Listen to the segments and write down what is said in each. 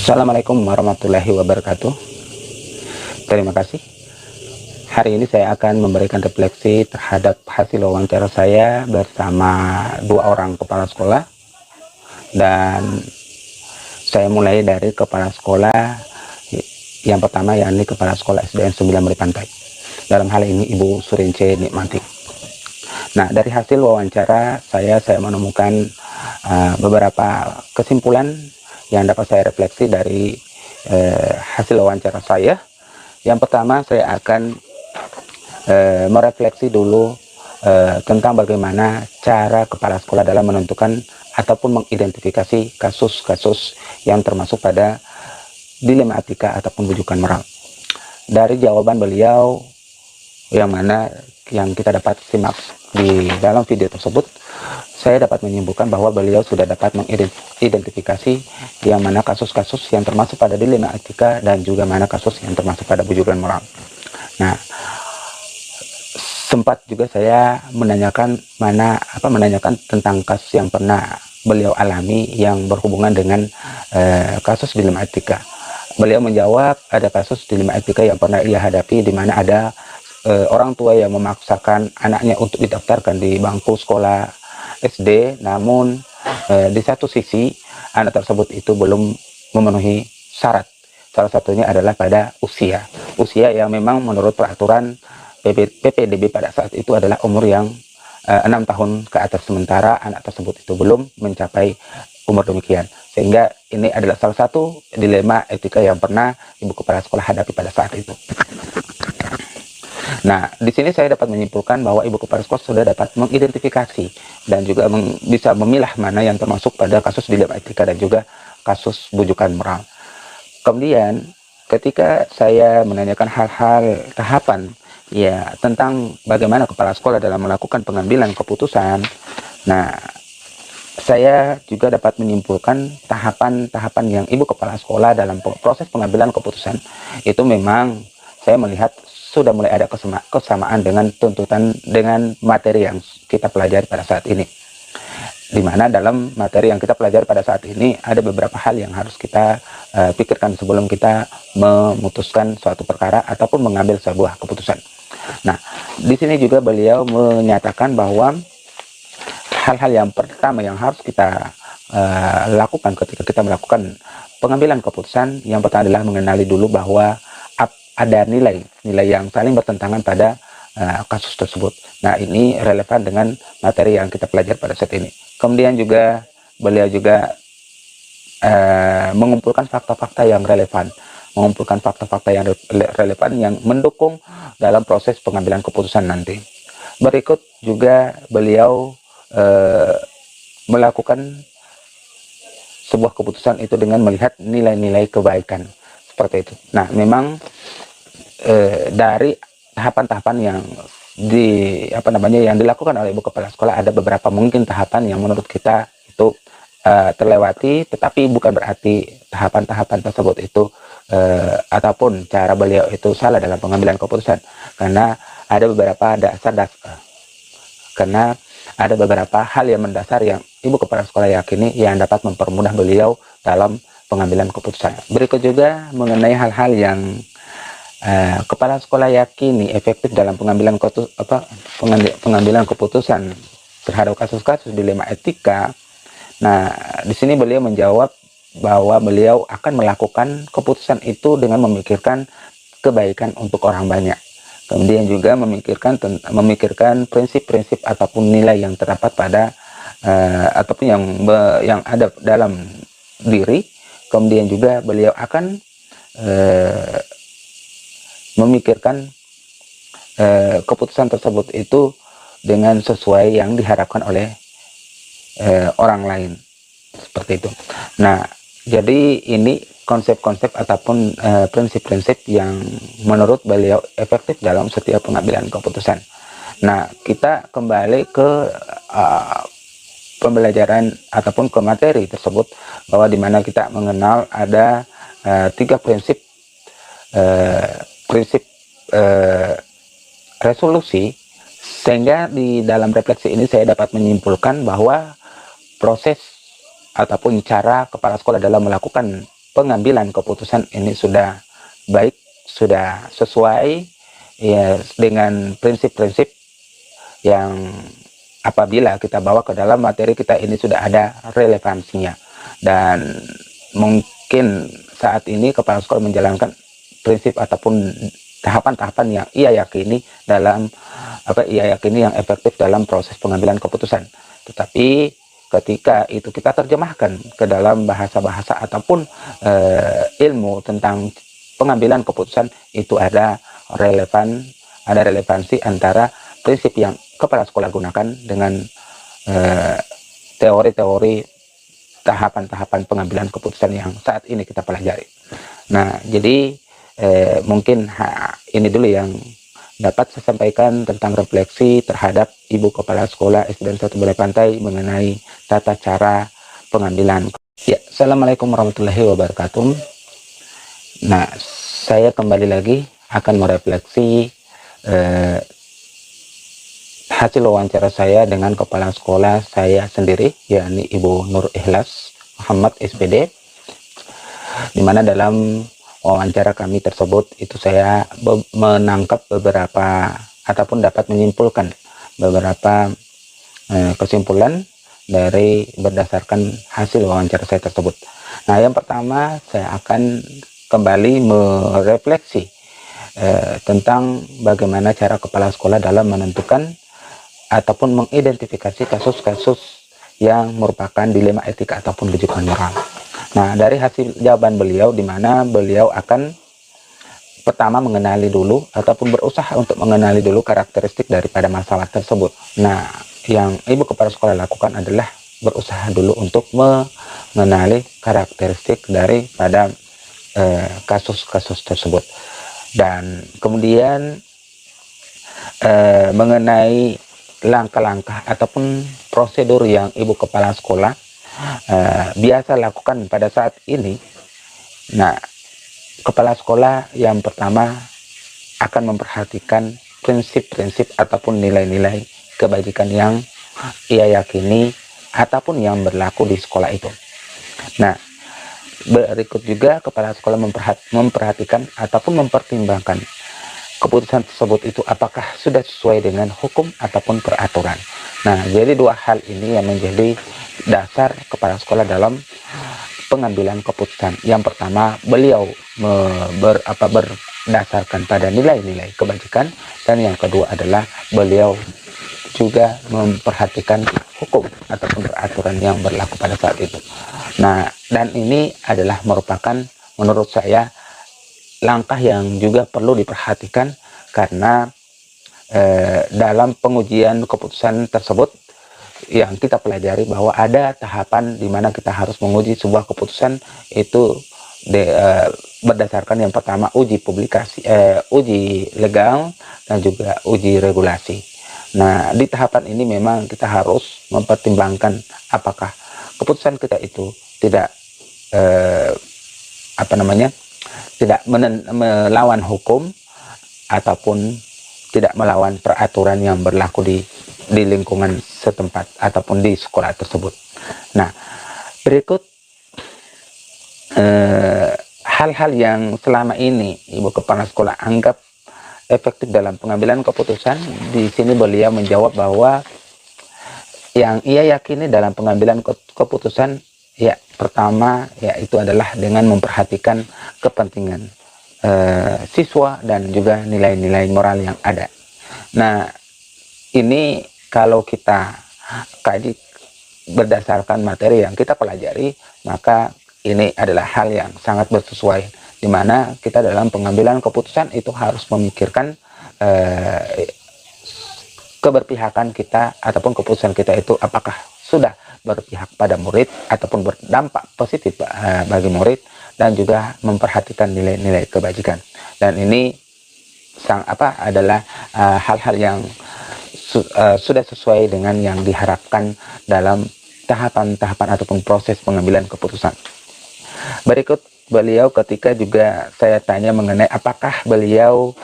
Assalamualaikum warahmatullahi wabarakatuh. Terima kasih. Hari ini saya akan memberikan refleksi terhadap hasil wawancara saya bersama dua orang kepala sekolah. Dan saya mulai dari kepala sekolah yang pertama, yakni kepala sekolah SDN 9 Meri Pantai. Dalam hal ini Ibu Surince Nikmati. Nah, dari hasil wawancara saya menemukan beberapa kesimpulan yang dapat saya refleksi dari hasil wawancara saya. Yang pertama, saya akan merefleksi dulu tentang bagaimana cara kepala sekolah dalam menentukan ataupun mengidentifikasi kasus-kasus yang termasuk pada dilema etika ataupun bujukan moral. Dari jawaban beliau yang mana yang kita dapat simak di dalam video tersebut, saya dapat menyimpulkan bahwa beliau sudah dapat mengidentifikasi yang mana kasus-kasus yang termasuk pada dilema etika dan juga mana kasus yang termasuk pada bujukan moral. Nah, sempat juga saya menanyakan tentang kasus yang pernah beliau alami yang berhubungan dengan kasus dilema etika. Beliau menjawab ada kasus dilema etika yang pernah ia hadapi, di mana ada orang tua yang memaksakan anaknya untuk didaftarkan di bangku sekolah SD, namun di satu sisi anak tersebut itu belum memenuhi syarat. Salah satunya adalah pada usia yang memang menurut peraturan PPDB pada saat itu adalah umur yang 6 tahun ke atas, sementara anak tersebut itu belum mencapai umur demikian. Sehingga ini adalah salah satu dilema etika yang pernah ibu kepala sekolah hadapi pada saat itu. Nah, di sini saya dapat menyimpulkan bahwa ibu kepala sekolah sudah dapat mengidentifikasi dan juga bisa memilah mana yang termasuk pada kasus dilema etika dan juga kasus bujukan moral. Kemudian, ketika saya menanyakan hal-hal tahapan ya tentang bagaimana kepala sekolah dalam melakukan pengambilan keputusan, nah, saya juga dapat menyimpulkan tahapan-tahapan yang ibu kepala sekolah dalam proses pengambilan keputusan itu memang saya melihat sudah mulai ada kesamaan dengan tuntutan dengan materi yang kita pelajari pada saat ini. Di mana dalam materi yang kita pelajari pada saat ini ada beberapa hal yang harus kita pikirkan sebelum kita memutuskan suatu perkara ataupun mengambil sebuah keputusan. Nah, di sini juga beliau menyatakan bahwa hal-hal yang pertama yang harus kita lakukan ketika kita melakukan pengambilan keputusan, yang pertama adalah mengenali dulu bahwa ada nilai yang saling bertentangan pada kasus tersebut. Nah, ini relevan dengan materi yang kita pelajari pada saat ini. Kemudian juga beliau juga mengumpulkan fakta-fakta yang relevan, yang mendukung dalam proses pengambilan keputusan nanti. Berikut juga beliau melakukan sebuah keputusan itu dengan melihat nilai-nilai kebaikan seperti itu. Nah, memang dari tahapan-tahapan yang yang dilakukan oleh ibu kepala sekolah, ada beberapa mungkin tahapan yang menurut kita itu terlewati, tetapi bukan berarti tahapan-tahapan tersebut itu ataupun cara beliau itu salah dalam pengambilan keputusan, karena ada beberapa hal yang mendasar yang ibu kepala sekolah yakini yang dapat mempermudah beliau dalam pengambilan keputusan. Berikut juga mengenai hal-hal yang kepala sekolah yakini efektif dalam pengambilan keputusan terhadap kasus-kasus dilema etika. Nah, di sini beliau menjawab bahwa beliau akan melakukan keputusan itu dengan memikirkan kebaikan untuk orang banyak. Kemudian juga memikirkan prinsip-prinsip ataupun nilai yang terdapat pada ataupun yang ada dalam diri. Kemudian juga beliau akan memikirkan keputusan tersebut itu dengan sesuai yang diharapkan oleh orang lain, seperti itu. Nah, jadi ini konsep-konsep ataupun prinsip-prinsip yang menurut beliau efektif dalam setiap pengambilan keputusan. Nah, kita kembali ke pembelajaran ataupun ke materi tersebut, bahwa dimana kita mengenal ada 3 prinsip resolusi, sehingga di dalam refleksi ini saya dapat menyimpulkan bahwa proses ataupun cara kepala sekolah dalam melakukan pengambilan keputusan ini sudah baik, sudah sesuai ya dengan prinsip-prinsip yang apabila kita bawa ke dalam materi kita ini sudah ada relevansinya. Dan mungkin saat ini kepala sekolah menjalankan prinsip ataupun tahapan-tahapan yang ia yakini yang efektif dalam proses pengambilan keputusan. Tetapi ketika itu kita terjemahkan ke dalam bahasa-bahasa ataupun ilmu tentang pengambilan keputusan, itu ada relevansi antara prinsip yang kepala sekolah gunakan dengan teori-teori tahapan-tahapan pengambilan keputusan yang saat ini kita pelajari. Nah, jadi mungkin ini dulu yang dapat saya sampaikan tentang refleksi terhadap Ibu Kepala Sekolah SDN 1 Balai Pantai mengenai tata cara pengambilan. Ya, Assalamualaikum warahmatullahi wabarakatuh. Nah, saya kembali lagi akan merefleksi hasil wawancara saya dengan Kepala Sekolah saya sendiri, yakni Ibu Nur Ikhlas Muhammad SPD, di mana dalam wawancara kami tersebut itu saya menangkap beberapa ataupun dapat menyimpulkan beberapa kesimpulan dari berdasarkan hasil wawancara saya tersebut. Nah, yang pertama saya akan kembali merefleksi tentang bagaimana cara kepala sekolah dalam menentukan ataupun mengidentifikasi kasus-kasus yang merupakan dilema etika ataupun rujukan moral. Nah, dari hasil jawaban beliau, di mana beliau akan pertama mengenali dulu ataupun berusaha untuk mengenali dulu karakteristik daripada masalah tersebut. Nah, yang Ibu Kepala Sekolah lakukan adalah berusaha dulu untuk mengenali karakteristik daripada kasus-kasus tersebut. Dan kemudian mengenai langkah-langkah ataupun prosedur yang Ibu Kepala Sekolah biasa lakukan pada saat ini. Nah, kepala sekolah yang pertama akan memperhatikan prinsip-prinsip ataupun nilai-nilai kebajikan yang ia yakini ataupun yang berlaku di sekolah itu. Nah, berikut juga kepala sekolah memperhatikan ataupun mempertimbangkan keputusan tersebut itu apakah sudah sesuai dengan hukum ataupun peraturan. Nah, jadi dua hal ini yang menjadi dasar kepala sekolah dalam pengambilan keputusan. Yang pertama, beliau berdasarkan pada nilai-nilai kebajikan, dan yang kedua adalah beliau juga memperhatikan hukum ataupun peraturan yang berlaku pada saat itu. Nah, dan ini adalah merupakan menurut saya langkah yang juga perlu diperhatikan, karena dalam pengujian keputusan tersebut yang kita pelajari bahwa ada tahapan di mana kita harus menguji sebuah keputusan itu berdasarkan yang pertama uji publikasi, uji legal, dan juga uji regulasi. Nah, di tahapan ini memang kita harus mempertimbangkan apakah keputusan kita itu tidak tidak melawan hukum ataupun tidak melawan peraturan yang berlaku di lingkungan setempat ataupun di sekolah tersebut. Nah, berikut hal-hal yang selama ini Ibu Kepala Sekolah anggap efektif dalam pengambilan keputusan. Di sini beliau menjawab bahwa yang ia yakini dalam pengambilan keputusan, ya pertama yaitu adalah dengan memperhatikan kepentingan siswa dan juga nilai-nilai moral yang ada. Nah, ini kalau kita kaji berdasarkan materi yang kita pelajari, maka ini adalah hal yang sangat bersesuai, di mana kita dalam pengambilan keputusan itu harus memikirkan keberpihakan kita ataupun keputusan kita itu apakah sudah berpihak pada murid ataupun berdampak positif bagi murid, dan juga memperhatikan nilai-nilai kebajikan. Dan ini adalah hal-hal yang sudah sesuai dengan yang diharapkan dalam tahapan-tahapan ataupun proses pengambilan keputusan. Berikut beliau ketika juga saya tanya mengenai apakah beliau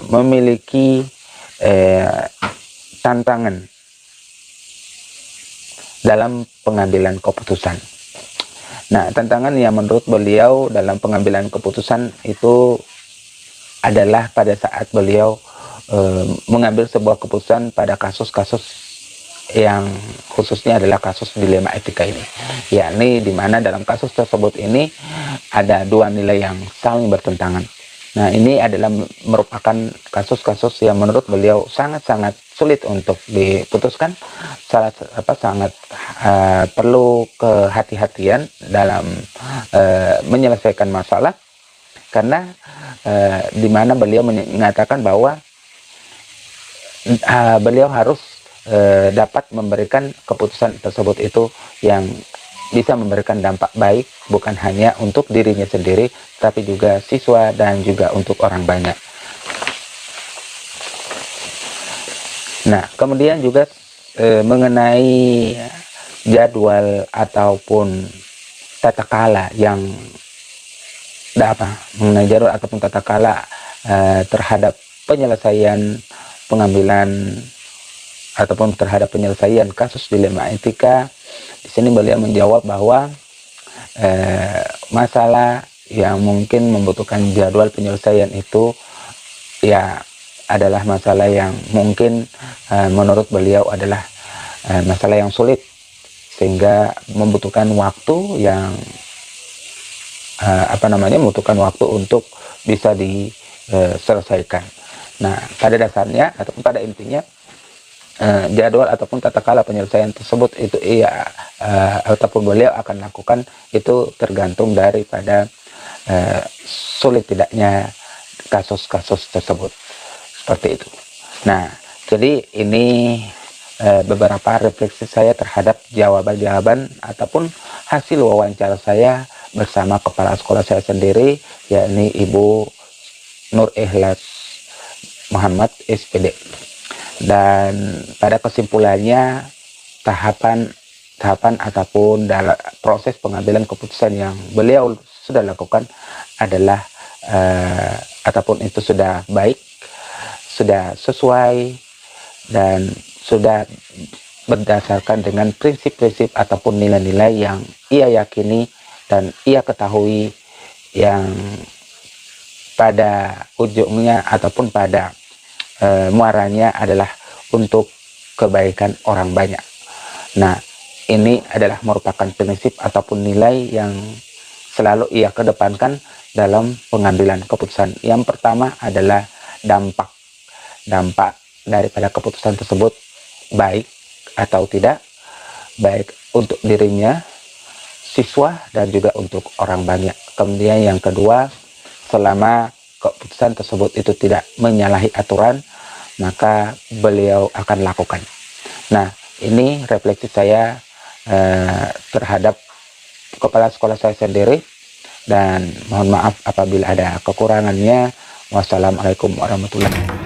memiliki tantangan dalam pengambilan keputusan. Nah, tantangan yang menurut beliau dalam pengambilan keputusan itu adalah pada saat beliau mengambil sebuah keputusan pada kasus-kasus yang khususnya adalah kasus dilema etika ini, yakni di mana dalam kasus tersebut ini ada dua nilai yang saling bertentangan. Nah, ini adalah merupakan kasus-kasus yang menurut beliau sangat-sangat sulit untuk diputuskan, sangat perlu kehati-hatian dalam menyelesaikan masalah, karena di mana beliau mengatakan bahwa beliau harus dapat memberikan keputusan tersebut itu yang bisa memberikan dampak baik bukan hanya untuk dirinya sendiri, tapi juga siswa dan juga untuk orang banyak. Nah, kemudian juga mengenai jadwal ataupun tata kala yang mengenai jadwal ataupun tata kala terhadap penyelesaian pengambilan ataupun terhadap penyelesaian kasus dilema etika. Di sini beliau menjawab bahwa masalah yang mungkin membutuhkan jadwal penyelesaian itu ya adalah masalah yang mungkin menurut beliau adalah masalah yang sulit, sehingga membutuhkan waktu yang membutuhkan waktu untuk bisa diselesaikan. Nah, pada dasarnya ataupun pada intinya jadwal ataupun tata kala penyelesaian tersebut itu ataupun beliau akan lakukan itu tergantung daripada sulit tidaknya kasus-kasus tersebut, seperti itu. Nah, jadi ini beberapa refleksi saya terhadap jawaban-jawaban ataupun hasil wawancara saya bersama kepala sekolah saya sendiri, yakni Ibu Nur Ikhlas Muhammad SPD. Dan pada kesimpulannya, tahapan ataupun dalam proses pengambilan keputusan yang beliau sudah lakukan adalah ataupun itu sudah baik, sudah sesuai, dan sudah berdasarkan dengan prinsip-prinsip ataupun nilai-nilai yang ia yakini dan ia ketahui, yang pada ujungnya ataupun pada muaranya adalah untuk kebaikan orang banyak. Nah, ini adalah merupakan prinsip ataupun nilai yang selalu ia kedepankan dalam pengambilan keputusan. Yang pertama adalah dampak daripada keputusan tersebut, baik atau tidak, baik untuk dirinya, siswa, dan juga untuk orang banyak. Kemudian yang kedua, selama keputusan tersebut itu tidak menyalahi aturan, maka beliau akan lakukan. Nah, ini refleksi saya terhadap kepala sekolah saya sendiri, dan mohon maaf apabila ada kekurangannya. Wassalamualaikum warahmatullahi wabarakatuh.